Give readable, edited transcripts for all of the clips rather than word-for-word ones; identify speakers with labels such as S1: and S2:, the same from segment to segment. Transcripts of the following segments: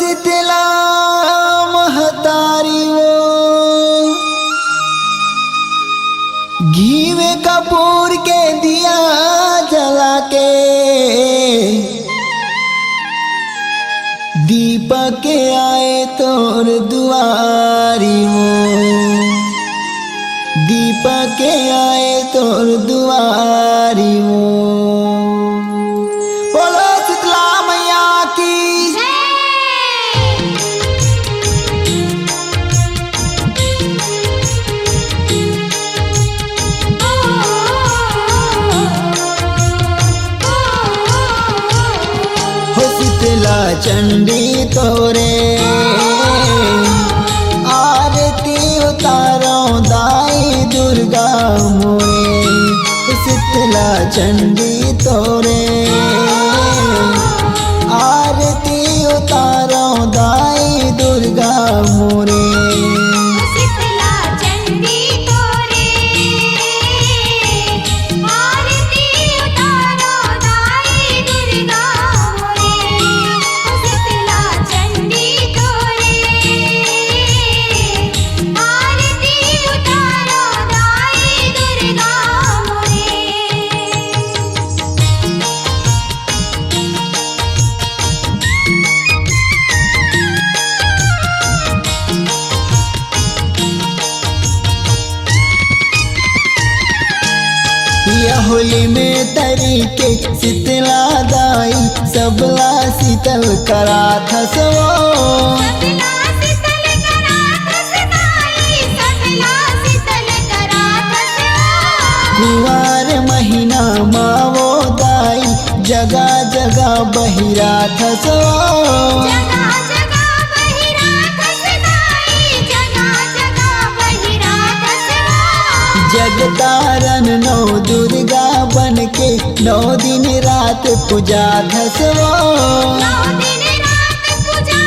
S1: शीतला महतारी वो घीवे कपूर के दिया जला के दीपक आए तोर दुआरी वो दीपक आए तोर दुआरी वो। बोलो शीतला मैया की हो शीतला चंडी तोरे आरती उतारो दाई दुर्गा मोरे। शीतला चंडी तोरे आरती उतारो दाई दुर्गा मोरे।
S2: शीतला चंडी तोरे आरती उतारो दाई दुर्गा मोरे। शीतला चंडी तोरे आरती उतारो दाई दुर्गा मोरे।
S1: यह होली में तरीके शीतला दाई सबला शीतल करा थसवो।
S2: सबला शीतल करात सदाई सबला शीतल करात सदाई।
S1: कुंवार महीना मावो दाई जगह जगह बहिरा थसवो।
S2: जगह जगह बहिरात सदाई जगह जगह बहिरात सदाई।
S1: जगतारन नौ दुर्गा बन के 9 दिन रात पूजा धसवो।
S2: 9 दिन रात पूजा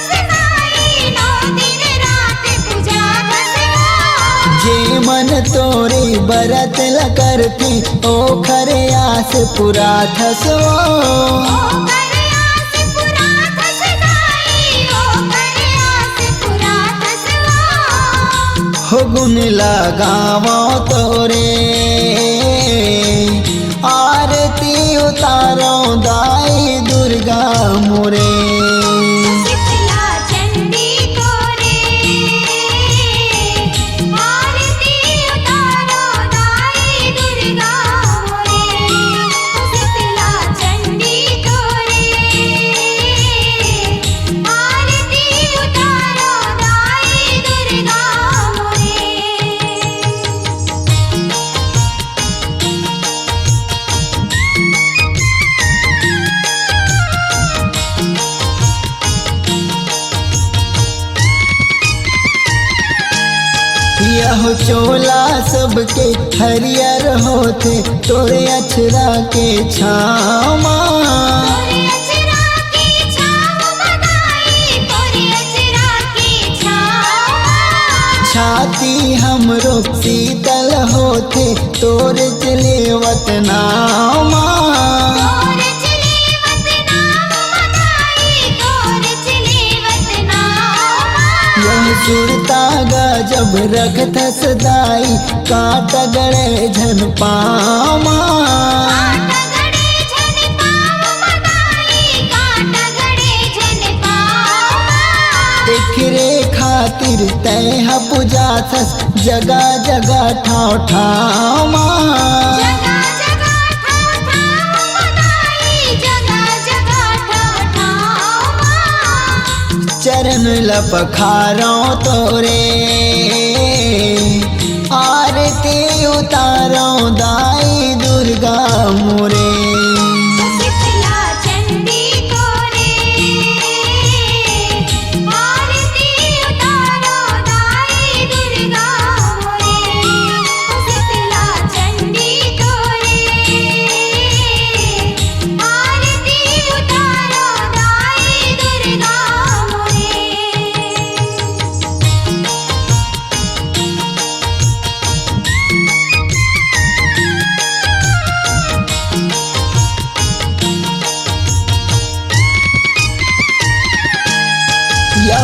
S2: सदाई 9 दिन रात पूजा सदाई।
S1: जे मन तोरे बरत ल करती ओ खरे आस पूरा थसवो।
S2: ओ करे आस पुरात सदाई ओ करे आस पुरात सदाई।
S1: हो गुण लगावो तोरे आरती उतारो दाई दुर्गा मोरे।
S2: शीतला चंडी तोरे आरती उतारो दाई दुर्गा मोरे। शीतला चंडी तोरे आरती उतारो दाई दुर्गा मोरे।
S1: यह चोला सबके हरियर होते तोरे अचरा के छामा।
S2: तोरे अचरा की छाव बनाई तोरे अचरा की छाव।
S1: छाती हमरो शीतल होते तोरे चलेवत नामा।
S2: तोरे चलेवत नाम मनाई तोरे चलेवत नाम।
S1: यह सुरता गजब रखत सदाई काट गड़े झन पामा।
S2: काट गड़े झन पाव मनाई काट गड़े झन पाव।
S1: एकरे खातिर तैह पूजा थस जगह जगह ठाव ठामा।
S2: जगह जगह ठाव ठाव मनाई जगह जगह ठाव ठाव।
S1: चरण लपखारो तोरे आरती उतारो दाई दुर्गा मोरे।
S2: शीतला चंडी तोरे आरती उतारो दाई दुर्गा मोरे। शीतला चंडी तोरे आरती उतारो दाई दुर्गा मोरे।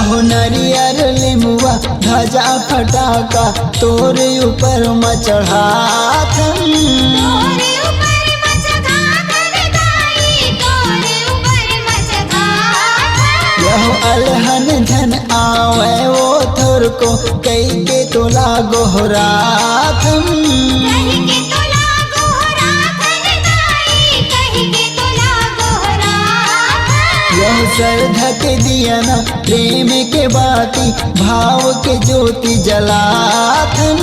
S1: यहो नरियर लिमुआ ध्वजा फटाका तोरे ऊपर मचढ़ाथन।
S2: तोरे ऊपर मचघाथन दाई तोरे ऊपर मचघाथन।
S1: यहो अलहन धन आवे वो थोर को कई के तोला गोहराथन।
S2: कहीं के तोला गोहराथन दाई कहीं के तोला गोहराथन।
S1: यह श्रद्धा के दिया ना प्रेम के बाती भाव के ज्योति जलाथन।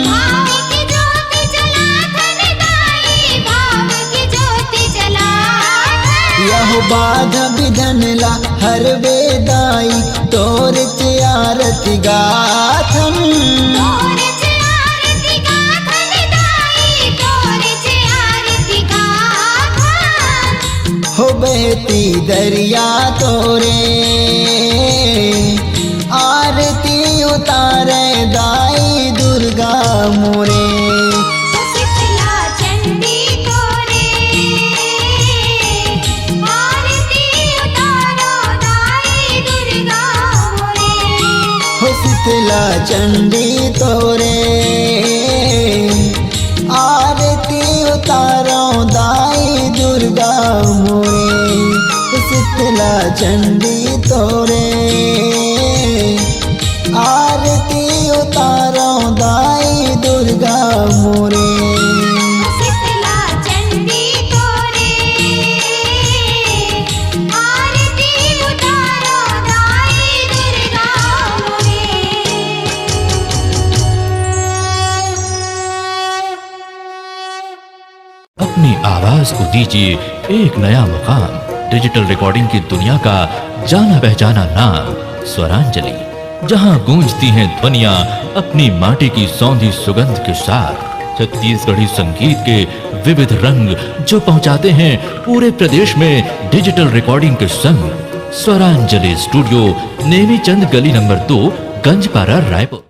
S2: भाव की ज्योति जलाथन दाई भाव की ज्योति जलाथन।
S1: यह बाध विधन ला हर वेदाई तोर आरती गाथन।
S2: तोरे से आरती गाथन दाई तोरे से आरती गाथन।
S1: हो बहती दरिया तोरे आरती उतारे दाई दुर्गा मोरे।
S2: शीतला चंडी तोरे आरती उतारो दाई दुर्गा मोरे।
S1: हो शीतला चंडी तोरे आरती उतारो दाई दुर्गा मोरे। हो शीतला चंडी तोरे आरती उतारो दाई दुर्गा मोरे।
S2: शीतला चंडी तोरे आरती उतारो दाई दुर्गा मोरे।
S3: अपनी आवाज को दीजिए एक नया मुकाम। डिजिटल रिकॉर्डिंग की दुनिया का जाना पहचाना नाम स्वरांजलि, जहां गूंजती हैं ध्वनियां अपनी माटी की सौंधी सुगंध के साथ। छत्तीसगढ़ी संगीत के विविध रंग जो पहुंचाते हैं पूरे प्रदेश में डिजिटल रिकॉर्डिंग के संग। स्वरांजलि स्टूडियो, नेमी चंद गली नंबर 2, गंजपारा, रायपुर।